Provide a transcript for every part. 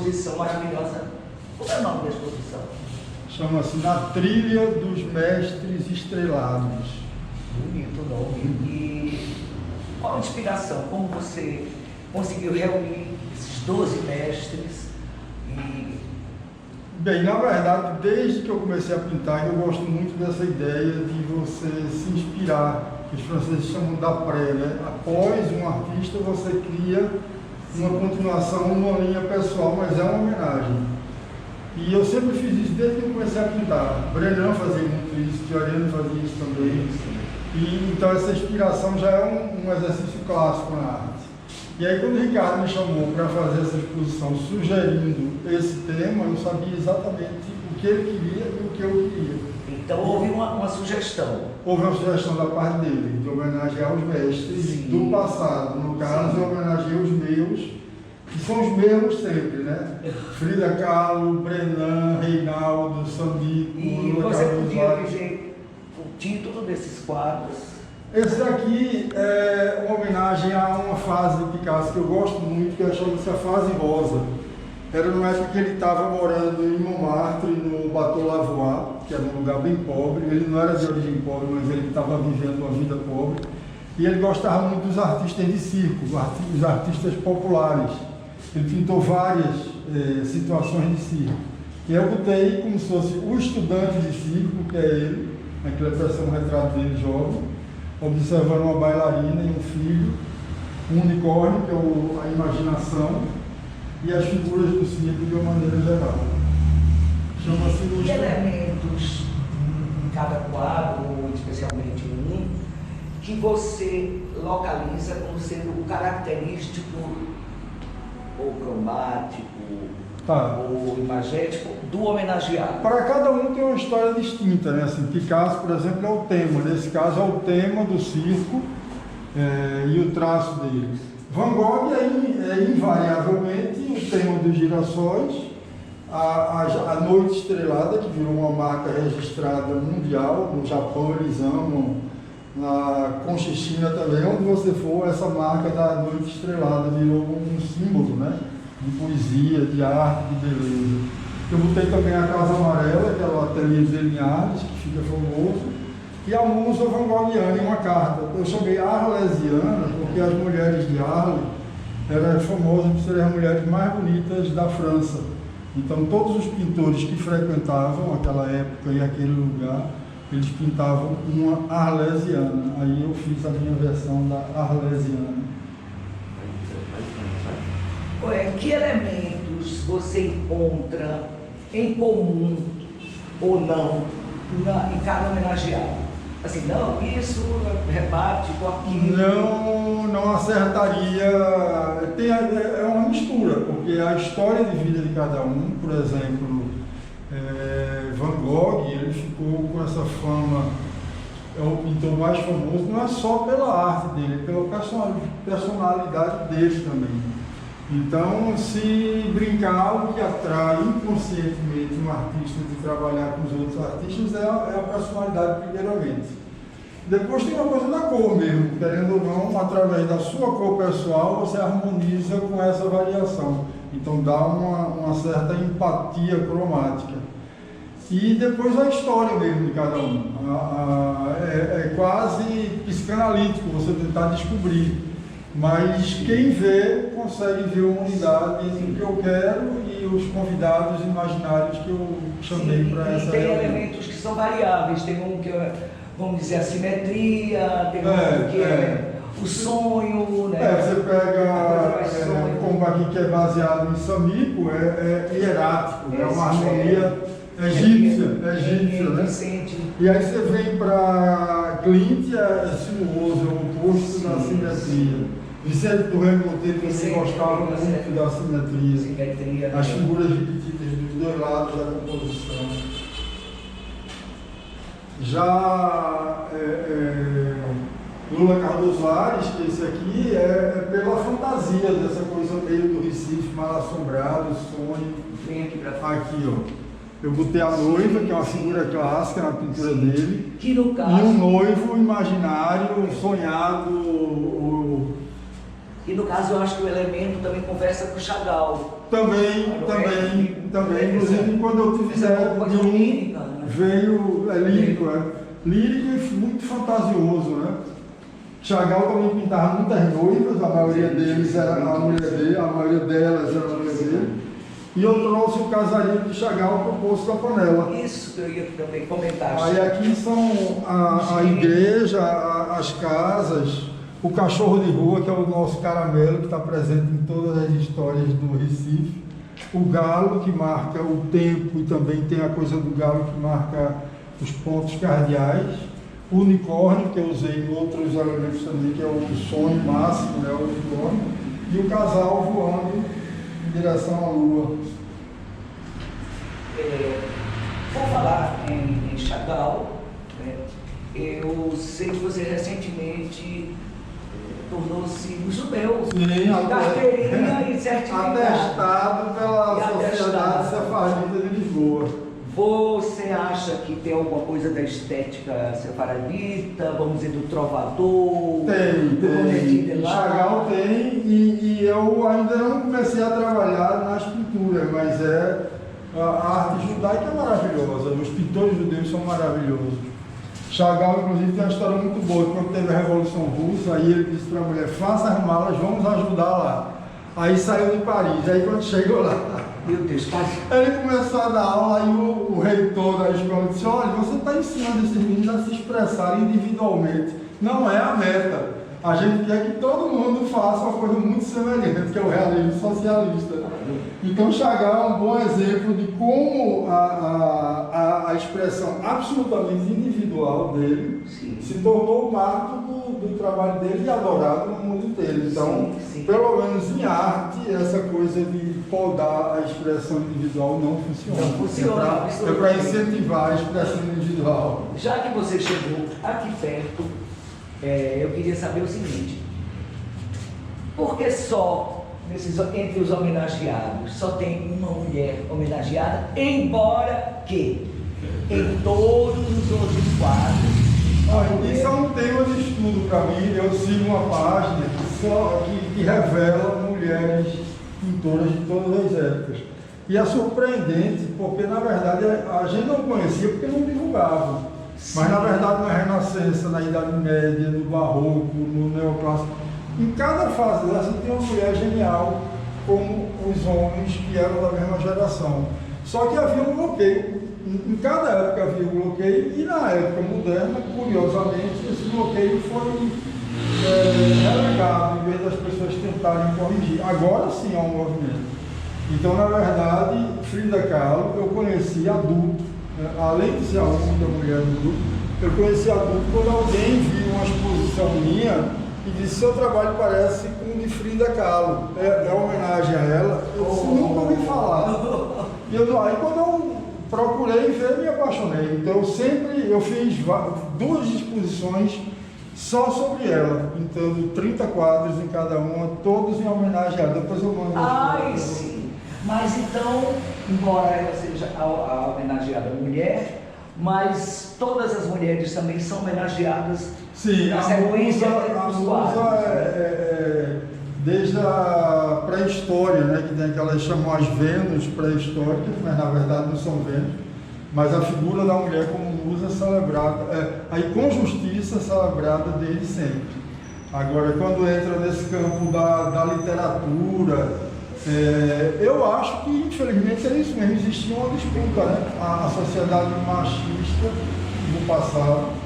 exposição maravilhosa. Qual é o nome da exposição? Chama-se Na Trilha dos Mestres Estrelados. Bonito nome. E qual a inspiração? Como você conseguiu reunir esses 12 mestres? Bem, na verdade, desde que eu comecei a pintar, eu gosto muito dessa ideia de você se inspirar, que os franceses chamam d'après, né? Após um artista, você cria uma continuação, uma linha pessoal, mas é uma homenagem. E eu sempre fiz isso desde que eu comecei a pintar. Brenan fazia muito isso, Fiorino fazia isso também. E, então essa inspiração já é um exercício clássico na arte. E aí quando o Ricardo me chamou para fazer essa exposição sugerindo esse tema, eu sabia exatamente o que ele queria e o que eu queria. Então houve uma sugestão. Houve uma sugestão da parte dele, de homenagear os mestres do passado. No caso, eu homenageei os meus, que são os mesmos sempre, né? Frida Kahlo, Brenan, Reinaldo, Sambico, E Lula você Carlos podia Vargas. dizer o título desses quadros? Esse daqui é uma homenagem a uma fase de Picasso que eu gosto muito, que chama-se a fase rosa. Era numa época que ele estava morando em Montmartre, no Bateau Lavoie, que era um lugar bem pobre. Ele não era de origem pobre, mas ele estava vivendo uma vida pobre. E ele gostava muito dos artistas de circo, os artistas populares. Ele pintou várias situações de circo. E eu botei como se fosse o estudante de circo, que é ele, naquela versão um retrato dele jovem, observando uma bailarina e um filho, um unicórnio, que é a imaginação, e as figuras do circo de uma maneira geral. Chama-se Que elementos em cada quadro, ou especialmente em um, que você localiza como sendo o característico ou cromático, ou imagético do homenageado? Para cada um tem uma história distinta, né? Assim, Picasso, por exemplo, é o tema. Nesse caso é o tema do circo e o traço dele. Van Gogh é invariavelmente o tema dos girassóis, a Noite Estrelada, que virou uma marca registrada mundial. No Japão eles amam, na Conchichina também, onde você for, essa marca da Noite Estrelada virou um símbolo, né? De poesia, de arte, de beleza. Eu botei também a Casa Amarela, que é o ateliê de Linhares, que fica famoso, e a musa Van Goghiana em uma carta. Eu chamei Arlesiana porque as mulheres de Arles eram famosas por serem as mulheres mais bonitas da França. Então todos os pintores que frequentavam aquela época e aquele lugar, eles pintavam uma Arlesiana. Aí eu fiz a minha versão da Arlesiana. Que elementos você encontra em comum ou não em cada homenageado? Assim, não, isso rebate com aquilo. Não acertaria. É uma mistura, porque a história de vida de cada um, por exemplo, Van Gogh, ele ficou com essa fama, é o pintor mais famoso, não é só pela arte dele, é pela personalidade dele também. Então, se brincar, o que atrai inconscientemente um artista de trabalhar com os outros artistas é a personalidade, primeiramente. Depois tem uma coisa da cor mesmo, querendo ou não, através da sua cor pessoal, você harmoniza com essa variação. Então, dá uma certa empatia cromática. E depois a história mesmo de cada um. É quase psicanalítico você tentar descobrir. Mas quem vê, consegue ver uma unidade entre o que eu quero e os convidados imaginários que eu chamei para essa tem reunião. elementos que são variáveis, tem um que é, vamos dizer, a simetria, tem um que é o sonho, né? Você pega, como aqui que é baseado em Sambico, é hierático, é uma harmonia egípcia, né? E aí você vem para Clint, é sinuoso, é o oposto da simetria. Vicente do Remo Monteiro também gostava muito da simetria, as figuras repetidas dos dois lados da composição. Já Lula Carlos Vares, que esse aqui é pela fantasia dessa coisa meio do Recife, mal assombrado, sonho. Vem aqui para aqui, ó. Eu botei a noiva, que é uma figura clássica na pintura dele, que no caso, e um noivo imaginário, sonhado. E no caso eu acho que o elemento também conversa com o Chagall. Também. Inclusive, quando eu tive de um, veio lírico e muito fantasioso, né? Chagall também pintava muitas noivas, a maioria deles era a mulher dele, a maioria delas era a mulher dele. E eu trouxe o casarinho de Chagall para o Poço da Panela. Isso que eu ia também comentar. Aí aqui são a igreja, as casas, o cachorro de rua, que é o nosso caramelo, que está presente em todas as histórias do Recife. O galo, que marca o tempo, e também tem a coisa do galo que marca os pontos cardeais. O unicórnio, que eu usei em outros elementos também, que é o sonho máximo, né, o unicórnio. E o casal voando em direção à lua. Vou falar em Chagall, né? Eu sei que você recentemente tornou-se um judeu. Sim, carteirinha e certificado. Atestado pela Sociedade Sefardita de Lisboa. Você acha que tem alguma coisa da estética sefaradita, vamos dizer, do trovador? Tem. Chagall tem, e eu ainda não comecei a trabalhar nas pinturas, mas a arte judaica é maravilhosa, os pintores judeus são maravilhosos. Chagall, inclusive, tem uma história muito boa, quando teve a Revolução Russa, aí ele disse para a mulher, faça as malas, vamos ajudar lá. Aí saiu de Paris, aí quando chegou lá, meu Deus, ele começou a dar aula, aí o reitor da escola disse, olha, você está ensinando esses meninos a se expressarem individualmente, não é a meta. A gente quer que todo mundo faça uma coisa muito semelhante, que é o realismo socialista. Então Chagall é um bom exemplo de como a expressão absolutamente individual dele se tornou o marco do trabalho dele e adorado no mundo inteiro. Então, pelo menos em arte, essa coisa de podar a expressão individual não funciona. Não funciona. É para incentivar a expressão individual. Já que você chegou aqui perto, eu queria saber o seguinte, por que só entre os homenageados só tem uma mulher homenageada, embora que em todos os outros quadros... Isso é um tema de estudo para mim. Eu sigo uma página que revela mulheres pintoras de todas as épocas. E é surpreendente, porque na verdade a gente não conhecia porque não divulgava. Mas na verdade na Renascença, na Idade Média, no Barroco, no Neoclássico, em cada fase dessa tem uma mulher genial, como os homens que eram da mesma geração. Só que havia um bloqueio. Em cada época havia um bloqueio, e na época moderna, curiosamente, esse bloqueio foi relegado, em vez das pessoas tentarem corrigir. Agora sim há um movimento. Então, na verdade, Frida Kahlo eu conheci adulto, além de ser a única mulher do grupo, eu conheci adulto quando alguém viu uma exposição minha e disse, seu trabalho parece com o de Frida Kahlo, é homenagem a ela. Eu disse, nunca ouvi falar. Aí quando eu procurei ver, me apaixonei. Então eu fiz 2 exposições só sobre ela, pintando 30 quadros em cada uma, todos em homenagem a ela. Depois eu mando. Sim. Mas então, embora ela seja a homenageada mulher, mas todas as mulheres também são homenageadas. Sim, na sequência a musa desde a pré-história, né, que tem aquelas chamam as Vênus pré-históricas, mas na verdade não são Vênus, mas a figura da mulher como musa celebrada, aí com justiça celebrada desde sempre. Agora, quando entra nesse campo da literatura, eu acho que infelizmente é isso mesmo, existia uma disputa, né? A sociedade machista do passado,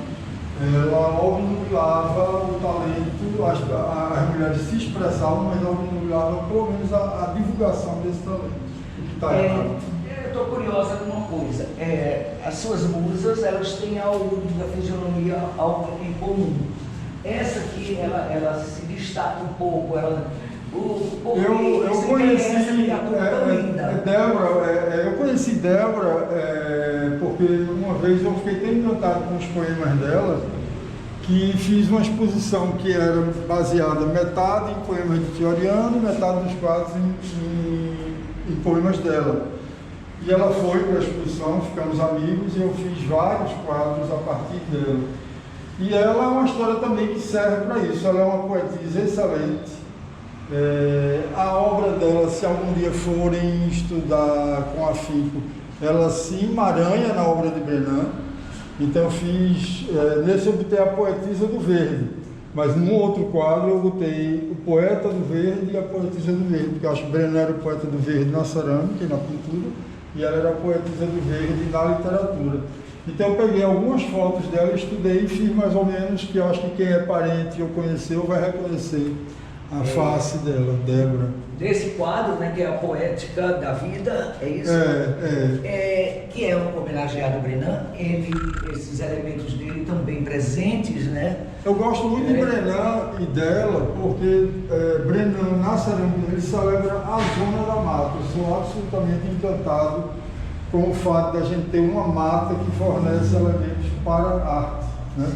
ela obnubilava o talento, as mulheres se expressavam, mas obnubilava pelo menos a divulgação desse talento, o que está errado. Eu estou curiosa com uma coisa, as suas musas, elas têm da fisionomia algo em comum. Essa aqui, ela se destaca um pouco, eu conheci Débora, eu conheci Débora porque uma vez eu fiquei tão encantado com os poemas dela que fiz uma exposição que era baseada metade em poemas de Fioriano, metade dos quadros em poemas dela. E ela foi para a exposição, ficamos amigos e eu fiz vários quadros a partir dela. E ela é uma história também que serve para isso. Ela é uma poetisa excelente. A obra dela, se algum dia forem estudar com afinco, ela se emaranha na obra de Brenan. Então eu fiz, nesse eu botei a poetisa do verde, mas num outro quadro eu botei o poeta do verde e a poetisa do verde, porque eu acho que Brenan era o poeta do verde na cerâmica e na pintura, e ela era a poetisa do verde na literatura. Então eu peguei algumas fotos dela, estudei e fiz mais ou menos, que eu acho que quem é parente ou conheceu vai reconhecer a face dela, Débora. Desse quadro, né, que é a poética da vida, é isso? Que é um homenageado a Brenan, esses elementos dele também presentes, né? Eu gosto muito de Brenan e dela, porque Brenan, na cerâmica, ele celebra a zona da mata. Eu sou absolutamente encantado com o fato de a gente ter uma mata que fornece elementos para a arte, né?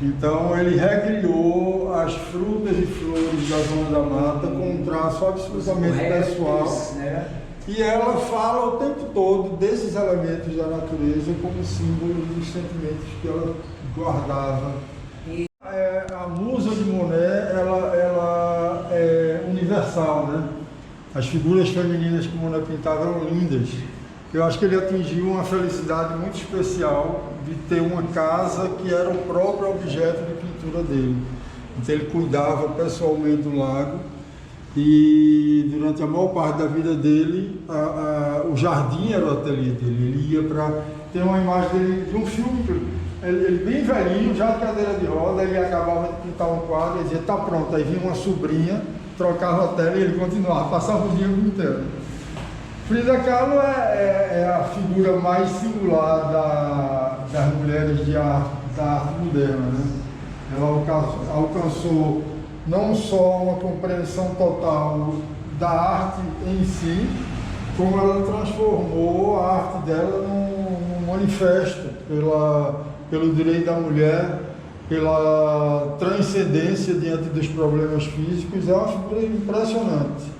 Então ele recriou as frutas e flores da zona da mata com um traço absolutamente pessoal, né? E ela fala o tempo todo desses elementos da natureza como símbolo dos sentimentos que ela guardava. A musa de Monet, ela é universal, né? As figuras femininas que Monet pintava eram lindas. Eu acho que ele atingiu uma felicidade muito especial de ter uma casa que era o próprio objeto de pintura dele. Então ele cuidava pessoalmente do lago e durante a maior parte da vida dele, o jardim era o ateliê dele. Ele ia para... Tem uma imagem dele de um filme, ele bem velhinho, já de cadeira de roda, ele acabava de pintar um quadro e dizia, tá pronto. Aí vinha uma sobrinha, trocava a tela e ele continuava, passava o dia inteiro. Frida Kahlo é a figura mais singular das mulheres da arte moderna, né? Ela alcançou não só uma compreensão total da arte em si, como ela transformou a arte dela num manifesto pelo direito da mulher, pela transcendência diante dos problemas físicos. É uma figura impressionante.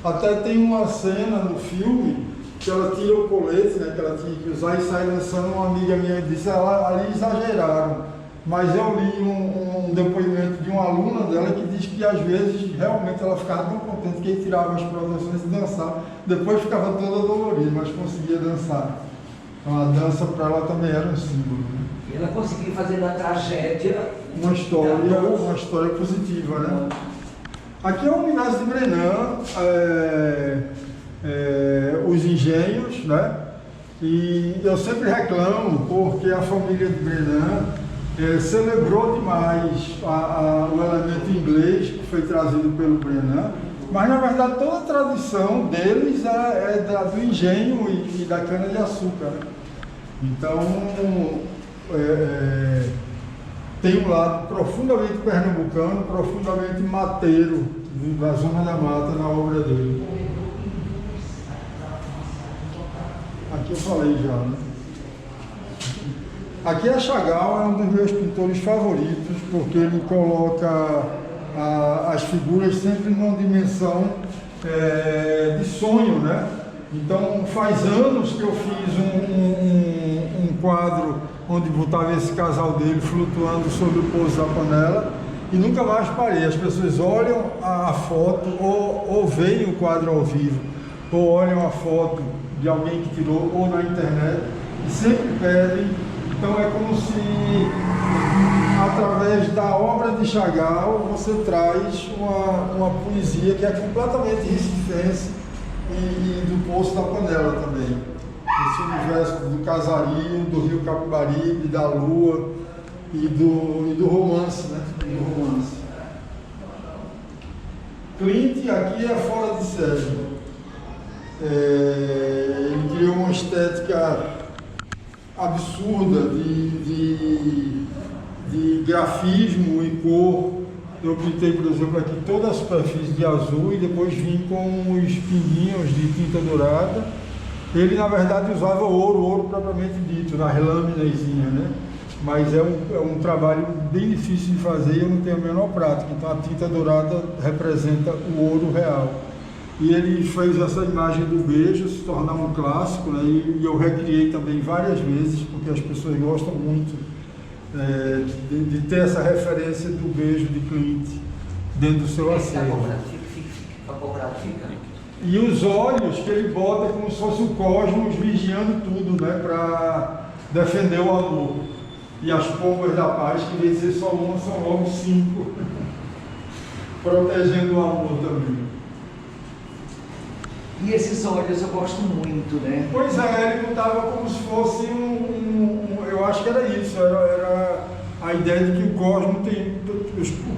Até tem uma cena no filme que ela tira o colete, né, que ela tinha que usar e sai dançando. Uma amiga minha disse, ali exageraram. Mas eu li um depoimento de uma aluna dela que diz que às vezes realmente ela ficava tão contente que ele tirava as proteções e dançava. Depois ficava toda dolorida, mas conseguia dançar. Então a dança para ela também era um símbolo. E ela conseguiu fazer da tragédia uma história positiva, né? Aqui é o universo de Brenan, os engenhos, né? E eu sempre reclamo porque a família de Brenan celebrou demais o elemento inglês que foi trazido pelo Brenan, mas na verdade toda a tradição deles é do engenho e da cana-de-açúcar, né? Então tem um lado profundamente pernambucano, profundamente mateiro, da zona da mata na obra dele. Aqui eu falei já, né? Aqui a Chagall é um dos meus pintores favoritos, porque ele coloca as figuras sempre numa dimensão de sonho, né? Então faz anos que eu fiz um quadro onde botava esse casal dele flutuando sobre o pouso da panela e nunca mais parei. As pessoas olham a foto ou veem o quadro ao vivo, ou olham a foto de alguém que tirou ou na internet e sempre pedem. Então é como se através da obra de Chagall você traz uma poesia que é completamente recifense e do Poço da Panela também. Esse universo do casario, do rio Capibaribe, da lua e do romance, né? Do romance. Klimt aqui é fora de série. Ele criou uma estética absurda de grafismo e cor. Eu pintei, por exemplo, aqui toda a superfície de azul e depois vim com os pinguinhos de tinta dourada. Ele, na verdade, usava ouro propriamente dito, nas lâminazinhas, né? Mas é um trabalho bem difícil de fazer e eu não tenho a menor prática. Então a tinta dourada representa o ouro real. E ele fez essa imagem do beijo se tornar um clássico, né? E eu recriei também várias vezes, porque as pessoas gostam muito de ter essa referência do beijo de Klimt dentro do seu acervo. Topográfica. E os olhos que ele bota como se fosse o cosmos vigiando tudo, né? Para defender o amor. E as pombas da paz, que em vez de ser só uma, são logo 5. Protegendo o amor também. E esses olhos eu gosto muito, né? Pois é, ele botava como se fosse eu acho que era isso, era a ideia de que o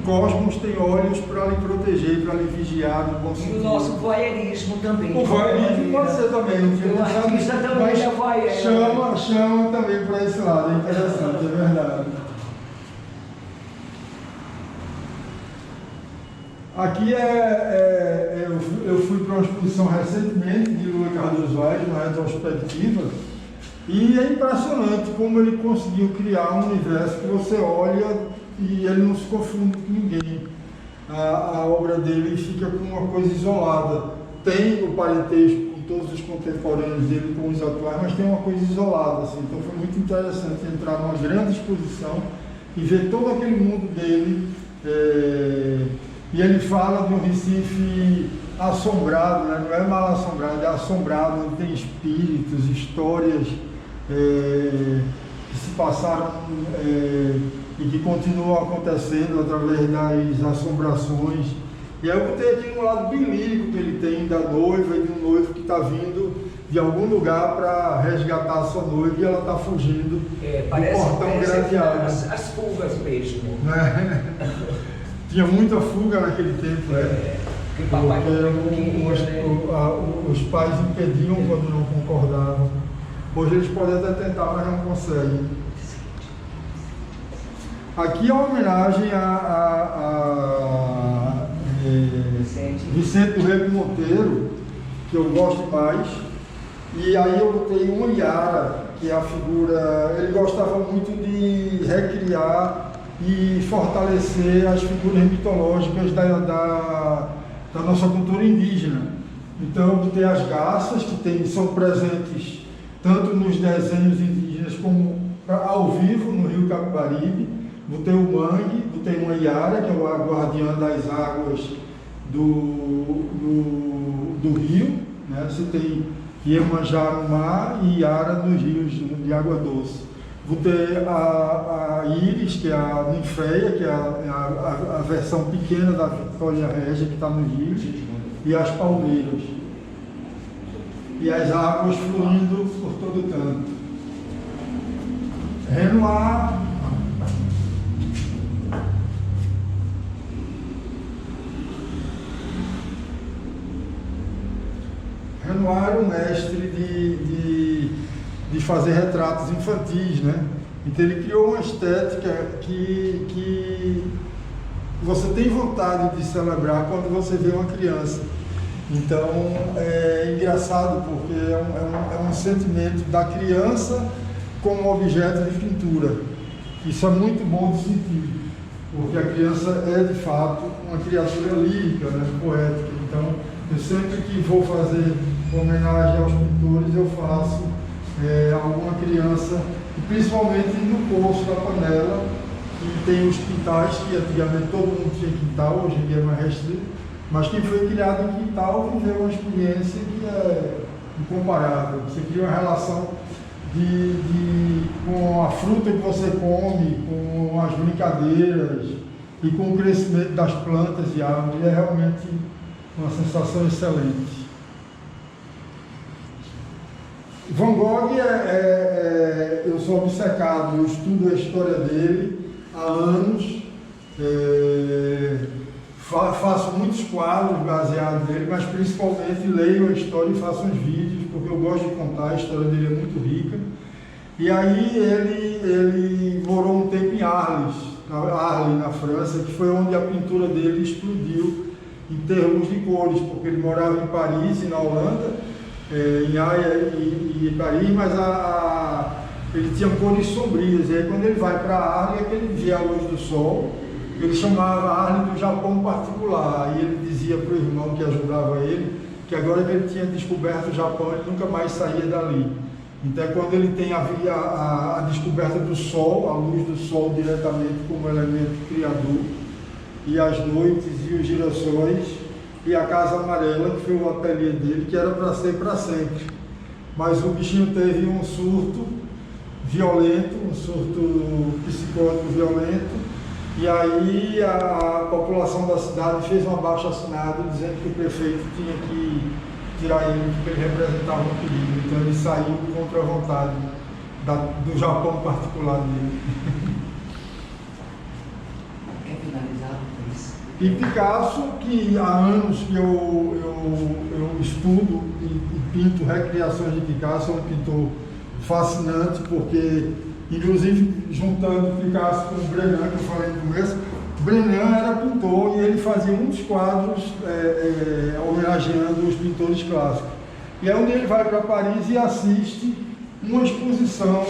cosmos tem olhos para lhe proteger, para lhe vigiar no bom E sentido. o nosso voyeurismo também. O voyeurismo pode ser também. O artista também é voyeur. Chama também para esse lado, é interessante, é verdade. Aqui eu fui para uma exposição recentemente de Lula Cardoso Vaz, uma retrospectiva, e é impressionante como ele conseguiu criar um universo que você olha e ele não se confunde com ninguém. A obra dele fica com uma coisa isolada. Tem o parentesco com todos os contemporâneos dele, com os atuais, mas tem uma coisa isolada. Assim. Então foi muito interessante entrar numa grande exposição e ver todo aquele mundo dele. E ele fala de um Recife assombrado, né? Não é mal assombrado, é assombrado, onde tem espíritos, histórias que se passaram e que continuam acontecendo através das assombrações. E aí eu botei aqui um lado bem lírico que ele tem da noiva e de um noivo que está vindo de algum lugar para resgatar a sua noiva e ela está fugindo do portão gradeado. As fugas mesmo. Né? Tinha muita fuga naquele tempo, porque os pais impediam quando não concordavam. Hoje eles podem até tentar, mas não conseguem. Aqui é uma homenagem a Vicente do Rego Monteiro, que eu gosto mais. E aí eu botei uma Iara, que é a figura... Ele gostava muito de recriar e fortalecer as figuras mitológicas da nossa cultura indígena. Então eu botei as garças, que são presentes tanto nos desenhos indígenas como ao vivo no Rio Capibaribe. Botei o mangue, botei uma Iara, que é a guardiã das águas do rio, né? Você tem Iemanjá no mar e Iara nos rios de água doce. Botei a Íris, que é a ninféia, que é a versão pequena da Vitória Régia, que está nos rios, e as palmeiras. E as águas fluindo por todo canto. Renoir. Renoir era um mestre de fazer retratos infantis, né? Então ele criou uma estética que você tem vontade de celebrar quando você vê uma criança. Então é engraçado porque é um sentimento da criança como objeto de pintura. Isso é muito bom de sentir, porque a criança é de fato uma criatura lírica, né, poética. Então eu sempre que vou fazer homenagem aos pintores eu faço alguma criança, e principalmente no Poço da Panela, que tem os quintais, que antigamente todo mundo tinha quintal, hoje em dia é mais restrito, mas quem foi criado em quintal viveu uma experiência que é incomparável. Você cria uma relação com a fruta que você come, com as brincadeiras e com o crescimento das plantas e árvores. É realmente uma sensação excelente. Van Gogh eu sou obcecado, eu estudo a história dele há anos, faço muitos quadros baseados nele, mas principalmente leio a história e faço uns vídeos, porque eu gosto de contar, a história dele é muito rica. E aí ele morou um tempo em Arles, na França, que foi onde a pintura dele explodiu em termos de cores, porque ele morava em Paris e na Holanda, em Haia e Paris, mas ele tinha cores sombrias. E aí quando ele vai para Arles é que ele via a luz do sol. Ele chamava Arles do Japão particular. E ele dizia para o irmão que ajudava ele que agora que ele tinha descoberto o Japão, ele nunca mais saía dali. Então quando ele tem a descoberta do sol, a luz do sol diretamente como elemento criador, e as noites e os girassóis, e a Casa Amarela, que foi o ateliê dele, que era para ser para sempre. Mas o bichinho teve um surto violento, um surto psicótico violento, e aí a população da cidade fez um abaixo-assinado dizendo que o prefeito tinha que tirar ele, porque ele representava um perigo. Então ele saiu contra a vontade do Japão particular dele. Quer finalizar com isso? E Picasso, que há anos que eu estudo e pinto recriações de Picasso, é um pintor fascinante, porque, inclusive, juntando Picasso com o Brenan, que eu falei no começo, Brenan era pintor e ele fazia muitos quadros homenageando os pintores clássicos. E é onde ele vai para Paris e assiste uma exposição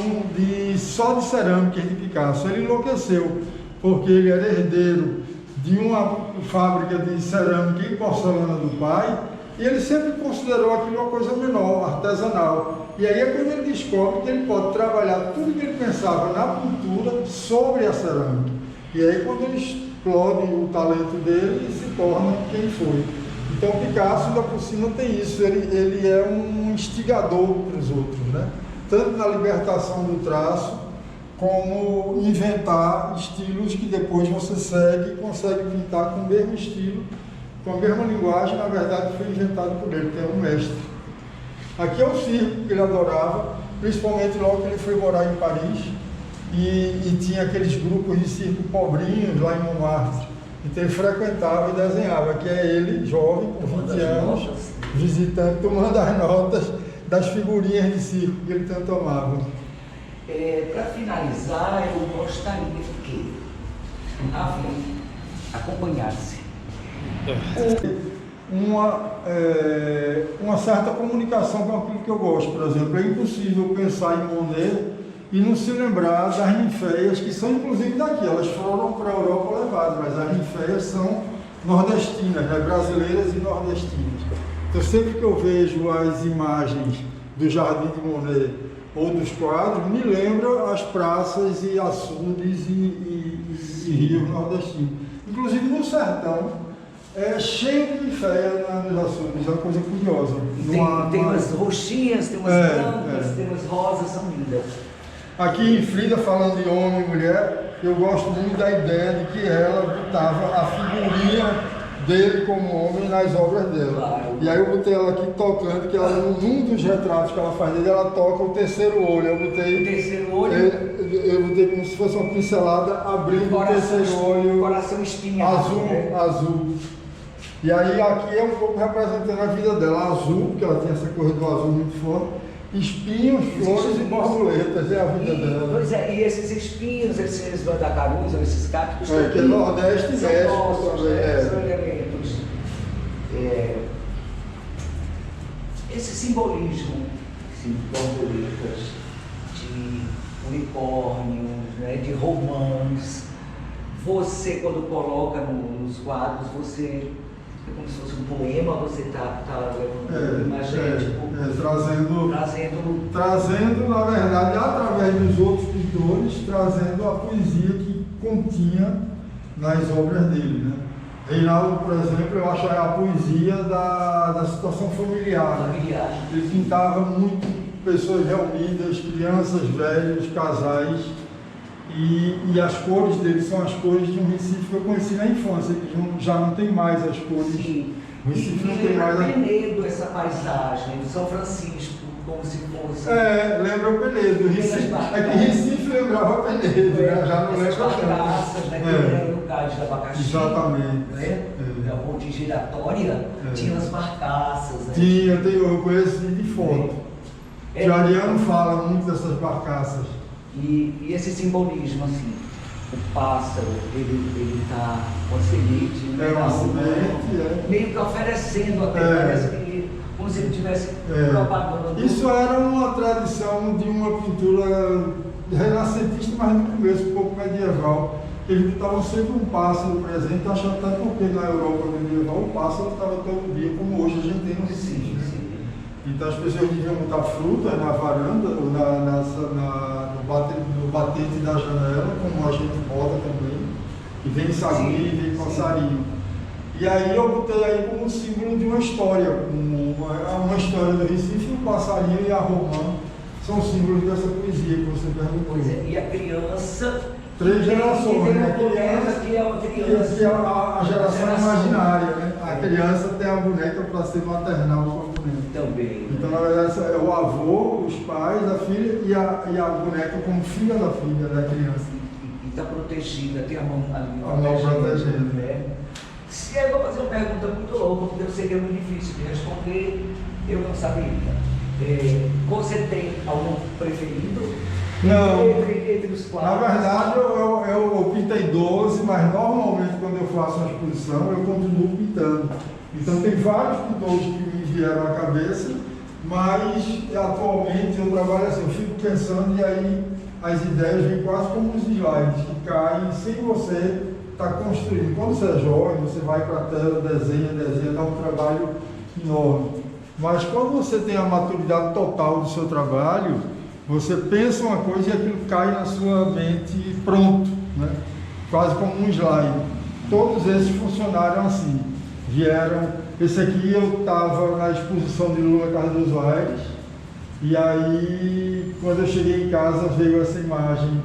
só de cerâmica de Picasso. Ele enlouqueceu, porque ele era herdeiro de uma fábrica de cerâmica e porcelana do pai, e ele sempre considerou aquilo uma coisa menor, artesanal. E aí é quando ele descobre que ele pode trabalhar tudo que ele pensava na pintura sobre a cerâmica. E aí quando ele explode o talento dele e se torna quem foi. Então Picasso ainda por cima tem isso, ele é um instigador para os outros, né? Tanto na libertação do traço, como inventar estilos que depois você segue e consegue pintar com o mesmo estilo, com a mesma linguagem. Na verdade foi inventado por ele, que é um mestre. Aqui é o circo que ele adorava, principalmente logo que ele foi morar em Paris, e tinha aqueles grupos de circo pobrinhos lá em Montmartre. Então ele frequentava e desenhava, que é ele, jovem, com 20 anos, visitando, tomando as notas das figurinhas de circo que ele tanto amava. Para finalizar, eu gostaria que acompanhasse uma certa comunicação com aquilo que eu gosto. Por exemplo, é impossível pensar em Monet e não se lembrar das ninféias, que são inclusive daqui. Elas foram para a Europa levadas, mas as ninféias são nordestinas, né? Brasileiras e nordestinas. Então sempre que eu vejo as imagens do Jardim de Monet ou dos quadros, me lembra as praças e açudes e rios nordestinos. Inclusive no sertão, é cheio de ninféia nos açudes, é uma coisa curiosa. Tem umas roxinhas, tem umas brancas, tem umas rosas, são lindas. Aqui em Frida, falando de homem e mulher, eu gosto muito da ideia de que ela botava a figurinha dele como homem nas obras dela. Claro. E aí eu botei ela aqui tocando, que ela, num dos retratos que ela faz dele, ela toca o terceiro olho. Eu botei O terceiro olho? Eu botei como se fosse uma pincelada abrindo o terceiro olho. Coração espinhado. Azul. E aí aqui é um pouco representando a vida dela, azul, porque ela tinha essa coisa do azul muito forte. Espinhos, flores e borboletas, é a vida dela. Pois é, e esses espinhos, esses mandacarus, esses cactos, que é Nordeste e são México nossos, também. são elementos. Esse simbolismo de borboletas, de unicórnios, né, de romãs, você quando coloca nos quadros, você é como se fosse um poema, você está levando imagético, trazendo, na verdade, através dos outros pintores, trazendo a poesia que continha nas obras dele, né? Reinaldo, por exemplo, eu acho a poesia da situação familiar. Né? Ele pintava muito pessoas reunidas, crianças, velhos, casais. E as cores dele são as cores de um Recife que eu conheci na infância, que já não tem mais as cores. Sim. O Recife não tem lembra mais. Penedo essa paisagem, de São Francisco, como se fosse. Lembra o Penedo. É que Recife lembrava Penedo, né? Já não lembra tanto. Barcaças, né? No caso da abacaxi. Exatamente. Né? A ponte giratória tinha as barcaças. Né? Eu conheci de foto. O Ariano fala muito dessas barcaças. E esse simbolismo, assim, o pássaro, ele está com a semente, meio que oferecendo até, parece que como se ele estivesse propagando. Isso era uma tradição de uma pintura renascentista, mas no começo, um pouco medieval. Eles botavam sempre um pássaro presente, acho até porque na Europa medieval o pássaro estava todo dia, como hoje a gente tem no Recife. Então as pessoas deviam botar fruta na varanda, ou no batente da janela, como a gente bota também, e vem sagui, vem passarinho. E aí eu botei aí como símbolo de uma história, uma história do Recife, o passarinho e a romã são símbolos dessa poesia que você perguntou. Pois é, e a criança... 3 gerações, tem né? uma boneca que é uma criança. Que é a geração imaginária, né? A criança tem a boneca para ser maternal com a boneca. Também. Então, na verdade, é o avô, os pais, a filha e a boneca como filha da filha da criança. E está protegida, tem a mão ali. A mão protegendo. Né? Se eu vou fazer uma pergunta muito louca, porque eu sei que é muito difícil de responder, eu não sabia. Você tem algum preferido? Não. Entre os quatro? Na verdade, eu pintei 12, mas normalmente quando eu faço uma exposição, eu continuo pintando. Então tem vários pintores que me vieram à cabeça, mas atualmente eu trabalho assim, eu fico pensando e aí as ideias vêm quase como os slides, que caem sem você estar construindo. Quando você é jovem, você vai para a tela, desenha, dá um trabalho enorme. Mas quando você tem a maturidade total do seu trabalho, você pensa uma coisa e aquilo cai na sua mente pronto, né? Quase como um slide. Todos esses funcionaram assim. Vieram. Esse aqui eu estava na exposição de Lula Casa dos Aires, e aí, quando eu cheguei em casa, veio essa imagem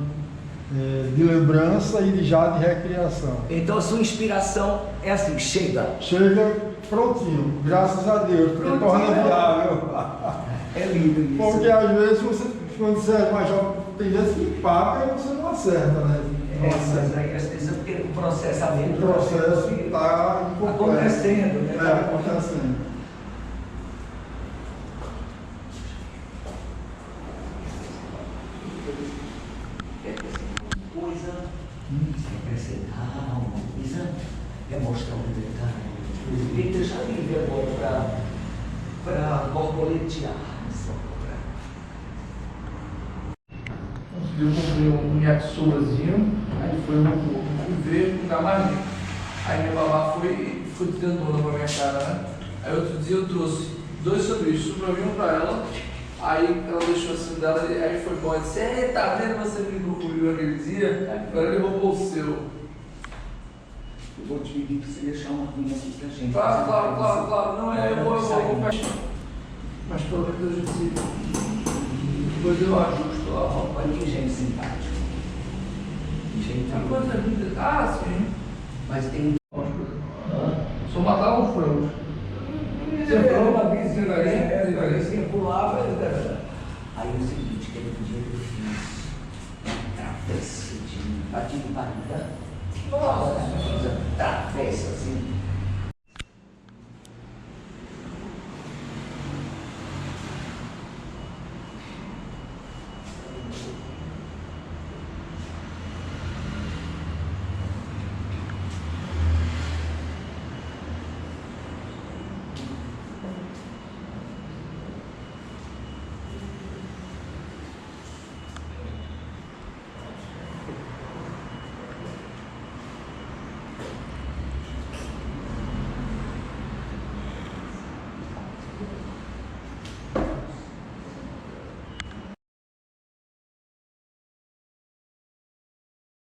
de lembrança e já de recriação. Então a sua inspiração é assim, chega. Chega prontinho, graças a Deus, porque torna viável. É lindo isso. Porque às vezes quando você é mais jovem, tem vezes que paga e você não acerta, né? Mas aí às vezes é porque o processamento O processo está acontecendo, né? É, acontecendo. Coisa representar, uma coisa é mostrar um detalhe. E deixar livre agora para borboletear essa obra. Conseguiu comprar um yakisobazinho, aí foi fui ver, nunca mais vi. Aí minha babá foi tentando pra minha cara, né? Aí outro dia eu trouxe 2 sanduíches, um pra mim e um pra ela. Aí ela deixou assim dela, aí foi bom, e disse, tá vendo, você brincou comigo aquele dia, agora ele roubou o seu. Eu vou te pedir para você deixar uma linha aqui pra gente. Claro, não é, eu vou mas pelo menos a gente depois eu ajusto lá. Olha que gente simpático. Que gente A coisa é linda, sim. Mas tem Só matava os frangos. Você falou uma vizinha ali, a vizinha pulava. Aí é o seguinte, que ele dia eu fiz travessa de barriga. Nossa, fiz a travessa assim.